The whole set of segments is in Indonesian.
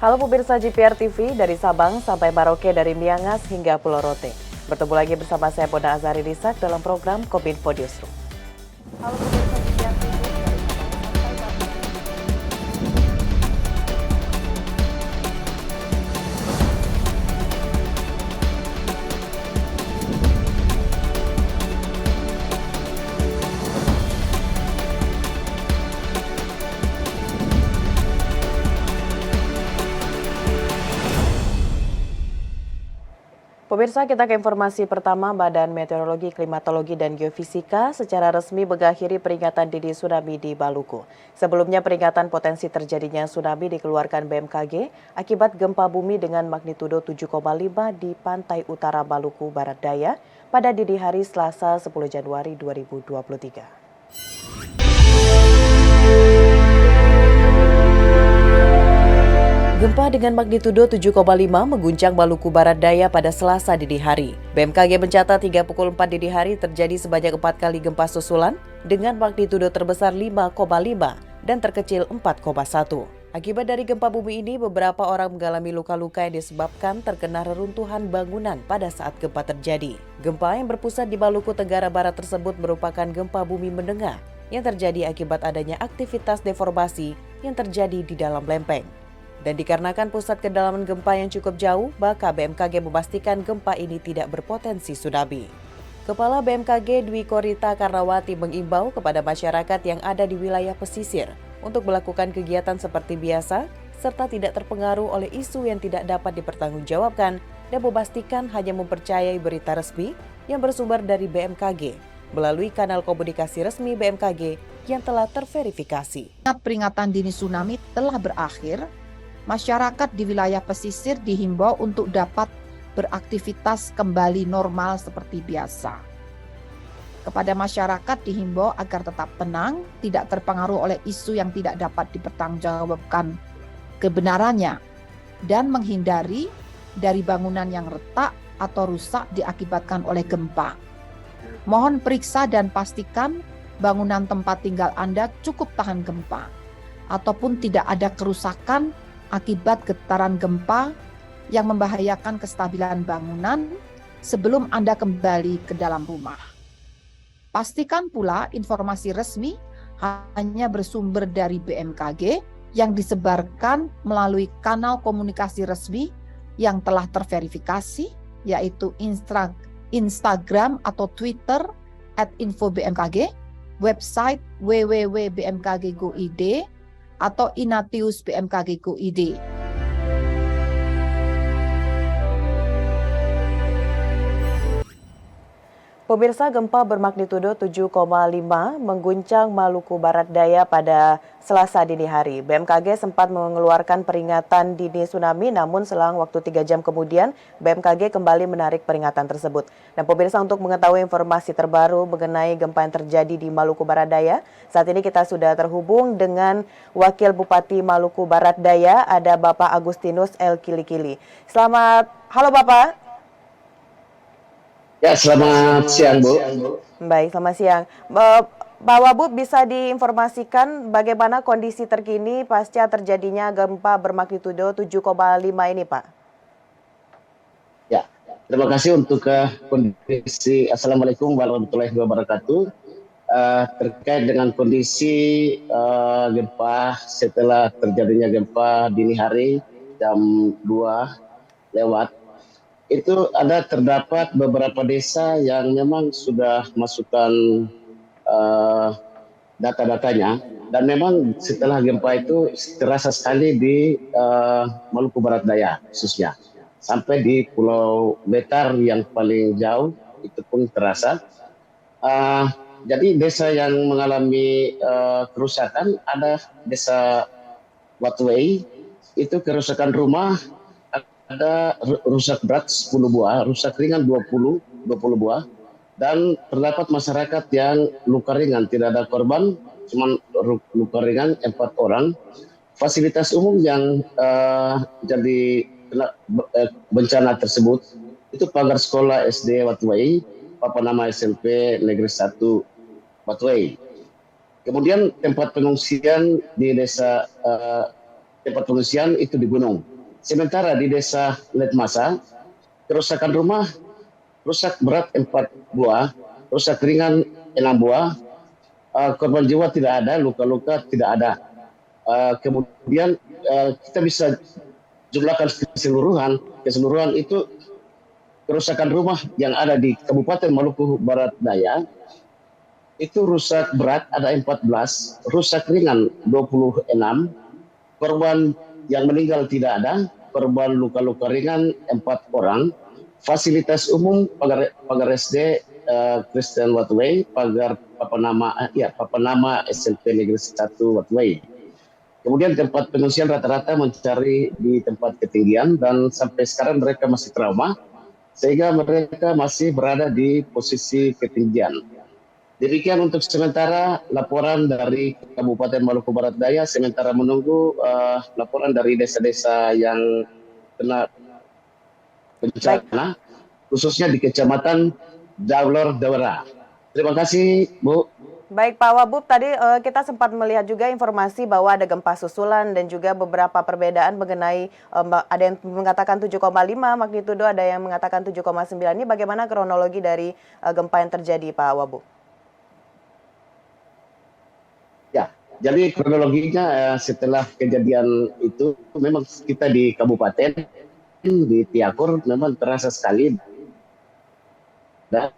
Halo pemirsa GPR TV, dari Sabang sampai Merauke, dari Miangas hingga Pulau Rote. Bertemu lagi bersama saya Bona Azari Disak dalam program Kominfo Newsroom. Halo pemirsa GPR TV, dari Sabang sampai Merauke. Pemirsa, kita ke informasi pertama. Badan Meteorologi, Klimatologi, dan Geofisika secara resmi mengakhiri peringatan dini tsunami di Maluku. Sebelumnya peringatan potensi terjadinya tsunami dikeluarkan BMKG akibat gempa bumi dengan magnitudo 7,5 di pantai utara Maluku Barat Daya pada dini hari Selasa 10 Januari 2023. Gempa dengan magnitudo 7,5 mengguncang Maluku Barat Daya pada Selasa dini hari. BMKG mencatat hingga pukul 4 dini hari terjadi sebanyak 4 kali gempa susulan dengan magnitudo terbesar 5,5 dan terkecil 4,1. Akibat dari gempa bumi ini, beberapa orang mengalami luka-luka yang disebabkan terkena reruntuhan bangunan pada saat gempa terjadi. Gempa yang berpusat di Maluku Tenggara Barat tersebut merupakan gempa bumi menengah yang terjadi akibat adanya aktivitas deformasi yang terjadi di dalam lempeng. Dan dikarenakan pusat kedalaman gempa yang cukup jauh, maka BMKG memastikan gempa ini tidak berpotensi tsunami. Kepala BMKG Dwi Korita Karnawati mengimbau kepada masyarakat yang ada di wilayah pesisir untuk melakukan kegiatan seperti biasa, serta tidak terpengaruh oleh isu yang tidak dapat dipertanggungjawabkan dan memastikan hanya mempercayai berita resmi yang bersumber dari BMKG melalui kanal komunikasi resmi BMKG yang telah terverifikasi. Peringatan dini tsunami telah berakhir. Masyarakat di wilayah pesisir dihimbau untuk dapat beraktivitas kembali normal seperti biasa. Kepada masyarakat dihimbau agar tetap tenang, tidak terpengaruh oleh isu yang tidak dapat dipertanggungjawabkan kebenarannya, dan menghindari dari bangunan yang retak atau rusak diakibatkan oleh gempa. Mohon periksa dan pastikan bangunan tempat tinggal Anda cukup tahan gempa, ataupun tidak ada kerusakan akibat getaran gempa yang membahayakan kestabilan bangunan sebelum Anda kembali ke dalam rumah. Pastikan pula informasi resmi hanya bersumber dari BMKG yang disebarkan melalui kanal komunikasi resmi yang telah terverifikasi, yaitu Instagram atau Twitter @info_bmkg, website www.bmkg.go.id, atau Inatius BMKG Go.id. Pemirsa, gempa bermagnitudo 7,5 mengguncang Maluku Barat Daya pada Selasa dini hari. BMKG sempat mengeluarkan peringatan dini tsunami, namun selang waktu 3 jam kemudian BMKG kembali menarik peringatan tersebut. Dan pemirsa, untuk mengetahui informasi terbaru mengenai gempa yang terjadi di Maluku Barat Daya, saat ini kita sudah terhubung dengan Wakil Bupati Maluku Barat Daya, ada Bapak Agustinus El Kilikili. Halo Bapak. Ya, selamat siang, Bu. Baik, selamat siang. Pak Wabub, bisa diinformasikan bagaimana kondisi terkini pasca terjadinya gempa bermagnitudo 7,5 ini, Pak? Ya, terima kasih untuk kondisi. Assalamualaikum warahmatullahi wabarakatuh. Terkait dengan kondisi gempa setelah terjadinya gempa dini hari jam 2 lewat, itu terdapat beberapa desa yang memang sudah masukkan data-datanya, dan memang setelah gempa itu terasa sekali di Maluku Barat Daya khususnya, sampai di Pulau Betar yang paling jauh itu pun terasa. Jadi desa yang mengalami kerusakan ada desa Watway, itu kerusakan rumah ada rusak berat 10 buah, rusak ringan 20 buah, dan terdapat masyarakat yang luka ringan, tidak ada korban, cuma luka ringan 4 orang. Fasilitas umum yang jadi bencana tersebut itu pagar sekolah SD Watway, papan nama SMP Negeri 1 Watway. Kemudian tempat pengungsian di desa tempat pengungsian itu di gunung. Sementara di desa Letmasa, kerusakan rumah rusak berat 4 buah, rusak ringan 6 buah, korban jiwa tidak ada, luka-luka tidak ada. Kemudian kita bisa jumlahkan keseluruhan itu kerusakan rumah yang ada di Kabupaten Maluku Barat Daya itu rusak berat ada 14, rusak ringan 26, korban yang meninggal tidak ada, korban luka-luka ringan 4 orang, fasilitas umum pagar SD Christian Watway, pagar Papanama SMP Negeri 1 Watway. Kemudian tempat pengungsian rata-rata mencari di tempat ketinggian dan sampai sekarang mereka masih trauma sehingga mereka masih berada di posisi ketinggian. Demikian untuk sementara laporan dari Kabupaten Maluku Barat Daya, sementara menunggu laporan dari desa-desa yang kena bencana, khususnya di Kecamatan Daulor Dawara. Terima kasih, Bu. Baik Pak Wabub, tadi kita sempat melihat juga informasi bahwa ada gempa susulan dan juga beberapa perbedaan mengenai ada yang mengatakan 7,5 magnitudo, ada yang mengatakan 7,9. Ini bagaimana kronologi dari gempa yang terjadi Pak Wabub? Ya, jadi kronologinya setelah kejadian itu memang kita di kabupaten di Tiakur memang terasa sekali dan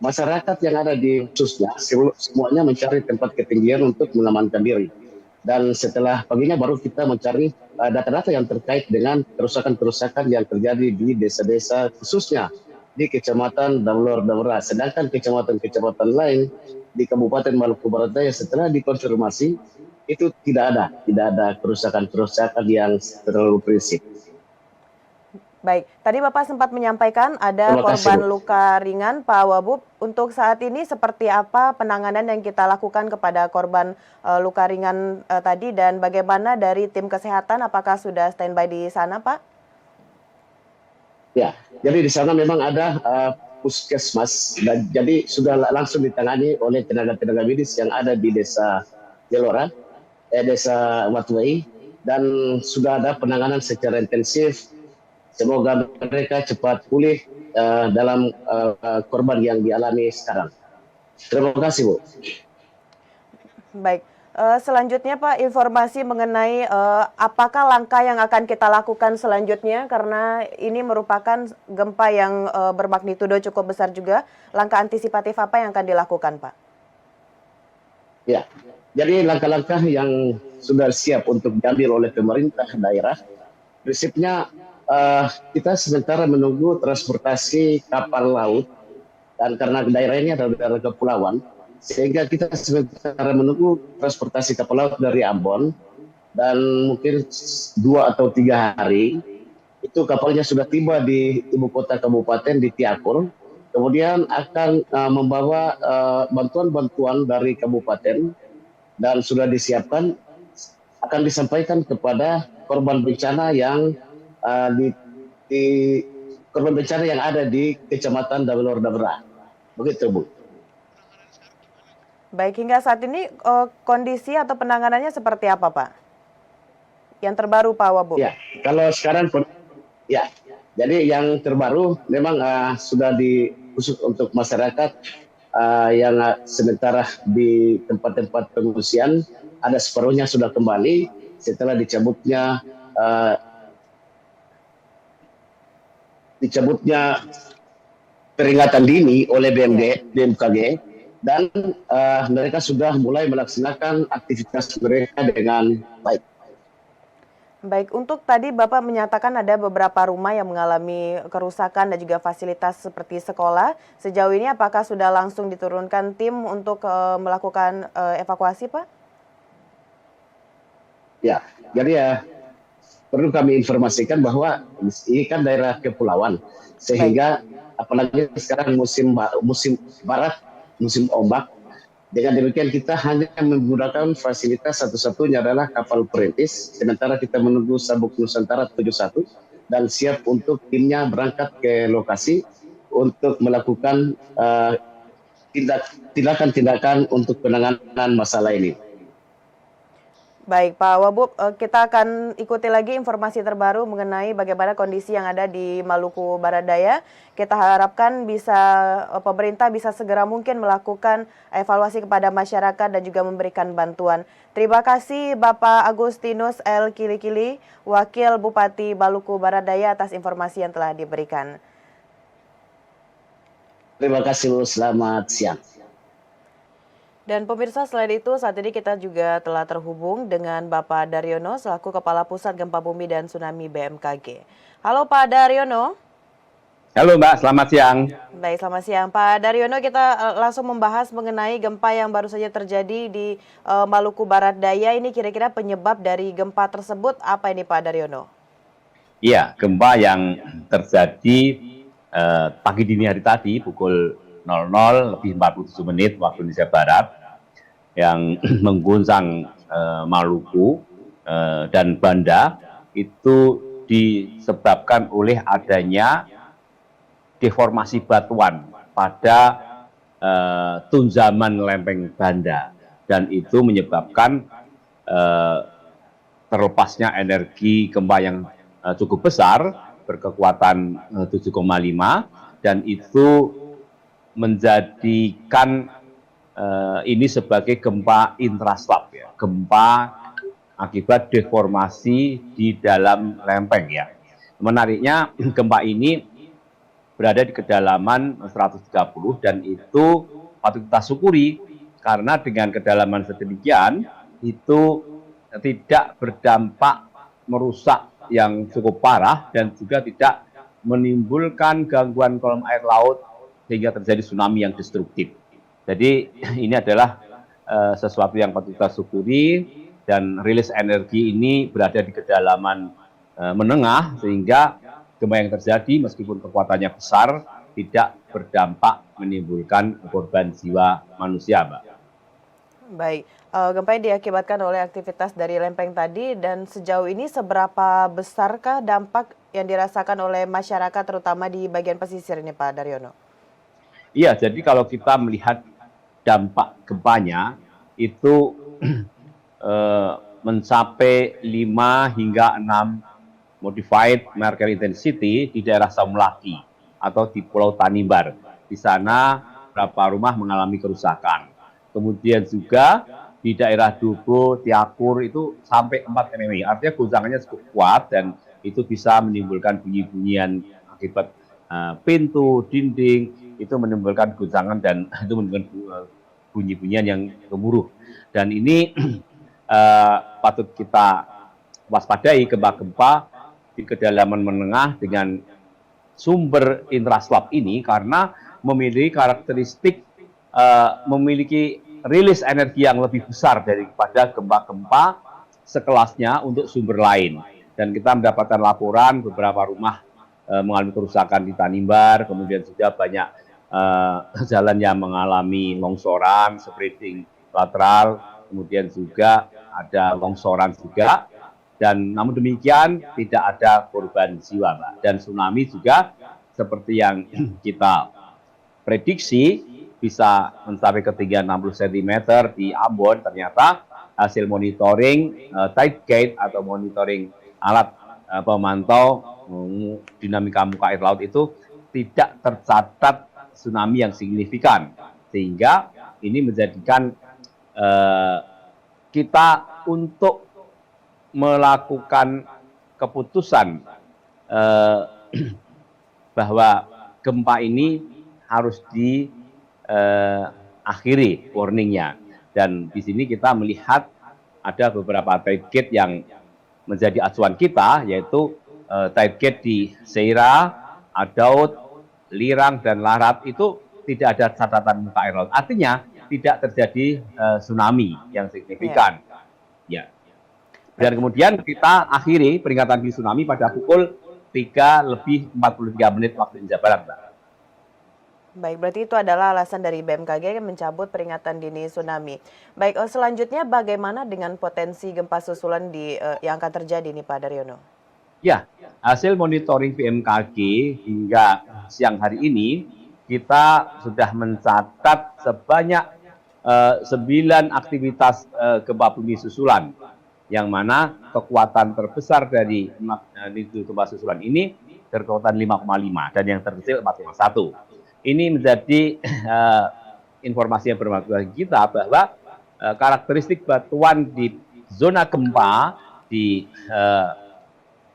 masyarakat yang ada di khususnya semuanya mencari tempat ketinggian untuk mengamankan diri. Dan setelah paginya baru kita mencari data-data yang terkait dengan kerusakan-kerusakan yang terjadi di desa-desa khususnya di Kecamatan Daulor Dawara. Sedangkan kecamatan-kecamatan lain di Kabupaten Maluku Barat Daya setelah dikonfirmasi itu tidak ada kerusakan-kerusakan yang terlalu prinsip. Baik, tadi Bapak sempat menyampaikan ada korban luka ringan, Pak Wabub. Untuk saat ini seperti apa penanganan yang kita lakukan kepada korban luka ringan tadi dan bagaimana dari tim kesehatan, apakah sudah standby di sana, Pak? Ya, jadi di sana memang ada puskesmas, dan jadi sudah langsung ditangani oleh tenaga-tenaga medis yang ada di desa Gelora, desa Watway, dan sudah ada penanganan secara intensif. Semoga mereka cepat pulih dalam korban yang dialami sekarang. Terima kasih, Bu. Baik, selanjutnya Pak, informasi mengenai apakah langkah yang akan kita lakukan selanjutnya, karena ini merupakan gempa yang bermagnitudo cukup besar juga. Langkah antisipatif apa yang akan dilakukan, Pak? Ya, jadi langkah-langkah yang sudah siap untuk diambil oleh pemerintah daerah, prinsipnya kita sementara menunggu transportasi kapal laut, dan karena daerah ini adalah daerah kepulauan, sehingga kita sementara menunggu transportasi kapal laut dari Ambon, dan mungkin 2 atau 3 hari itu kapalnya sudah tiba di ibu kota kabupaten di Tiakur, kemudian akan membawa bantuan-bantuan dari kabupaten dan sudah disiapkan akan disampaikan kepada korban bencana yang di korban bencana yang ada di Kecamatan Daulor Dawara. Begitu, Bu. Baik, hingga saat ini kondisi atau penanganannya seperti apa, Pak? Yang terbaru, Pak Wabub? Ya, kalau sekarang ya, jadi yang terbaru memang sudah khusus untuk masyarakat yang sementara di tempat-tempat pengungsian, ada separuhnya sudah kembali setelah dicabutnya peringatan dini oleh BMKG, dan mereka sudah mulai melaksanakan aktivitas mereka dengan baik. Baik, untuk tadi Bapak menyatakan ada beberapa rumah yang mengalami kerusakan dan juga fasilitas seperti sekolah. Sejauh ini apakah sudah langsung diturunkan tim untuk melakukan evakuasi, Pak? Ya, jadi perlu kami informasikan bahwa ini kan daerah kepulauan, sehingga apalagi sekarang musim barat, musim ombak. Dengan demikian kita hanya menggunakan fasilitas satu-satunya adalah kapal perintis, sementara kita menunggu Sabuk Nusantara 71 dan siap untuk timnya berangkat ke lokasi untuk melakukan tindakan-tindakan untuk penanganan masalah ini. Baik, Pak Wabub, kita akan ikuti lagi informasi terbaru mengenai bagaimana kondisi yang ada di Maluku Barat Daya. Kita harapkan pemerintah bisa segera mungkin melakukan evaluasi kepada masyarakat dan juga memberikan bantuan. Terima kasih Bapak Agustinus L. Kilikili, Wakil Bupati Maluku Barat Daya atas informasi yang telah diberikan. Terima kasih Bu, selamat siang. Dan pemirsa, selain itu saat ini kita juga telah terhubung dengan Bapak Daryono selaku Kepala Pusat Gempa Bumi dan Tsunami BMKG. Halo Pak Daryono. Halo Mbak, selamat siang. Baik, selamat siang. Pak Daryono, kita langsung membahas mengenai gempa yang baru saja terjadi di Maluku Barat Daya. Ini kira-kira penyebab dari gempa tersebut apa ini Pak Daryono? Iya, gempa yang terjadi pagi dini hari tadi pukul 00:47 waktu Indonesia Barat yang mengguncang Maluku dan Banda itu disebabkan oleh adanya deformasi batuan pada tunjaman lempeng Banda, dan itu menyebabkan terlepasnya energi gempa yang cukup besar berkekuatan 7,5, dan itu menjadikan ini sebagai gempa intraslab, ya, gempa akibat deformasi di dalam lempeng, ya. Menariknya gempa ini berada di kedalaman 130 dan itu patut kita syukuri karena dengan kedalaman sedemikian itu tidak berdampak merusak yang cukup parah dan juga tidak menimbulkan gangguan kolom air laut sehingga terjadi tsunami yang destruktif. Jadi ini adalah sesuatu yang patut kita syukuri, dan rilis energi ini berada di kedalaman menengah sehingga gempa yang terjadi meskipun kekuatannya besar tidak berdampak menimbulkan korban jiwa manusia, Mbak. Baik, gempa yang diakibatkan oleh aktivitas dari lempeng tadi, dan sejauh ini seberapa besarkah dampak yang dirasakan oleh masyarakat terutama di bagian pesisir ini Pak Daryono? Iya, jadi kalau kita melihat dampak gempanya itu mencapai 5 hingga 6 modified Mercalli intensity di daerah Saumlaki atau di Pulau Tanimbar. Di sana beberapa rumah mengalami kerusakan. Kemudian juga di daerah Dubo, Tiakur itu sampai 4 mm. Artinya guncangannya cukup kuat dan itu bisa menimbulkan bunyi-bunyian akibat pintu, dinding, itu menimbulkan guncangan dan itu menimbulkan bunyi-bunyian yang gemuruh. Dan ini patut kita waspadai gempa-gempa di kedalaman menengah dengan sumber intraslab ini karena memiliki karakteristik memiliki rilis energi yang lebih besar daripada gempa-gempa sekelasnya untuk sumber lain. Dan kita mendapatkan laporan beberapa rumah mengalami kerusakan di Tanimbar, kemudian juga banyak jalan yang mengalami longsoran, spreading lateral, kemudian juga ada longsoran juga. Dan namun demikian tidak ada korban jiwa, Mbak. Dan tsunami juga seperti yang kita prediksi bisa mencapai ketinggian 60 cm di Ambon. Ternyata hasil monitoring tide gauge atau monitoring alat pemantau dinamika muka air laut itu tidak tercatat tsunami yang signifikan, sehingga ini menjadikan kita untuk melakukan keputusan bahwa gempa ini harus diakhiri warningnya. Dan di sini kita melihat ada beberapa tide gauge yang menjadi acuan kita, yaitu tide gauge di Seira, Adaud, Lirang, dan Larat itu tidak ada catatan muka air laut. Artinya tidak terjadi tsunami yang signifikan. Ya. Dan kemudian kita akhiri peringatan dini tsunami pada pukul 3:43 waktu Indonesia Barat, Mbak. Baik, berarti itu adalah alasan dari BMKG yang mencabut peringatan dini tsunami. Baik, selanjutnya bagaimana dengan potensi gempa susulan yang akan terjadi nih Pak Daryono? Ya, hasil monitoring BMKG hingga siang hari ini kita sudah mencatat sebanyak 9 aktivitas gempa bumi susulan yang mana kekuatan terbesar dari magnitudo gempa susulan ini berkekuatan 5,5 dan yang terkecil 4,1. Ini menjadi informasi yang bermanfaat bagi kita bahwa karakteristik batuan di zona gempa di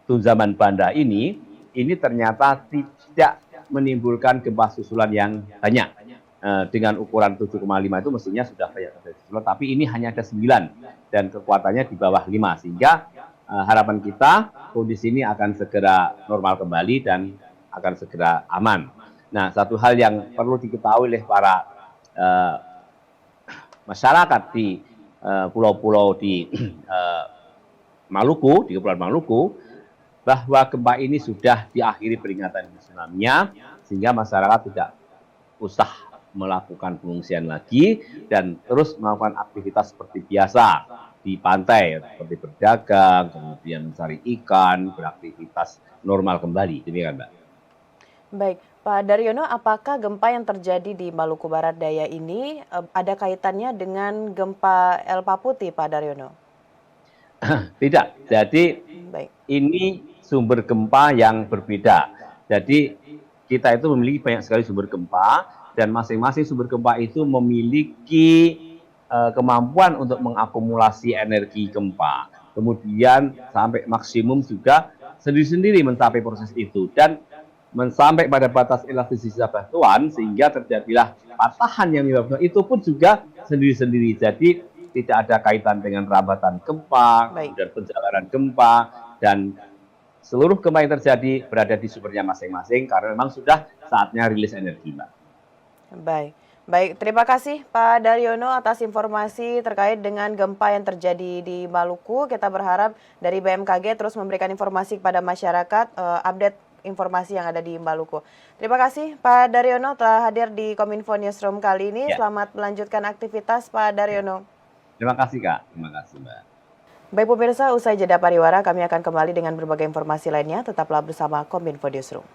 Tunzaman Banda ini ternyata tidak menimbulkan gempa susulan yang banyak. Dengan ukuran 7,5 itu mestinya sudah banyak terjadi susulan, tapi ini hanya ada 9 dan kekuatannya di bawah 5, sehingga harapan kita kondisi ini akan segera normal kembali dan akan segera aman. Nah, satu hal yang perlu diketahui oleh para masyarakat di pulau-pulau di Maluku, di Kepulauan Maluku, bahwa gempa ini sudah diakhiri peringatan tsunami-nya, sehingga masyarakat tidak usah melakukan pengungsian lagi dan terus melakukan aktivitas seperti biasa di pantai, seperti berdagang, kemudian mencari ikan, beraktivitas normal kembali. Demikian, Mbak. Baik, Pak Daryono, apakah gempa yang terjadi di Maluku Barat Daya ini ada kaitannya dengan gempa El Paputi, Pak Daryono? Tidak, jadi Baik. ini sumber gempa yang berbeda. Jadi kita itu memiliki banyak sekali sumber gempa, dan masing-masing sumber gempa itu memiliki kemampuan untuk mengakumulasi energi gempa. Kemudian sampai maksimum juga sendiri-sendiri mencapai proses itu. Dan sampai pada batas elastisitas batuan, sehingga terjadilah patahan yang menyebabkan itu pun juga sendiri-sendiri. Jadi tidak ada kaitan dengan rambatan gempa, kemudian penjalanan gempa, dan seluruh gempa yang terjadi berada di sumbernya masing-masing karena memang sudah saatnya rilis energi, Mbak. Baik, terima kasih Pak Daryono atas informasi terkait dengan gempa yang terjadi di Maluku. Kita berharap dari BMKG terus memberikan informasi kepada masyarakat, update informasi yang ada di Maluku. Terima kasih Pak Daryono telah hadir di Kominfo Newsroom kali ini. Ya. Selamat melanjutkan aktivitas Pak Daryono. Terima kasih Kak, terima kasih Mbak. Baik pemirsa, usai jeda pariwara kami akan kembali dengan berbagai informasi lainnya. Tetaplah bersama Kominfo Newsroom.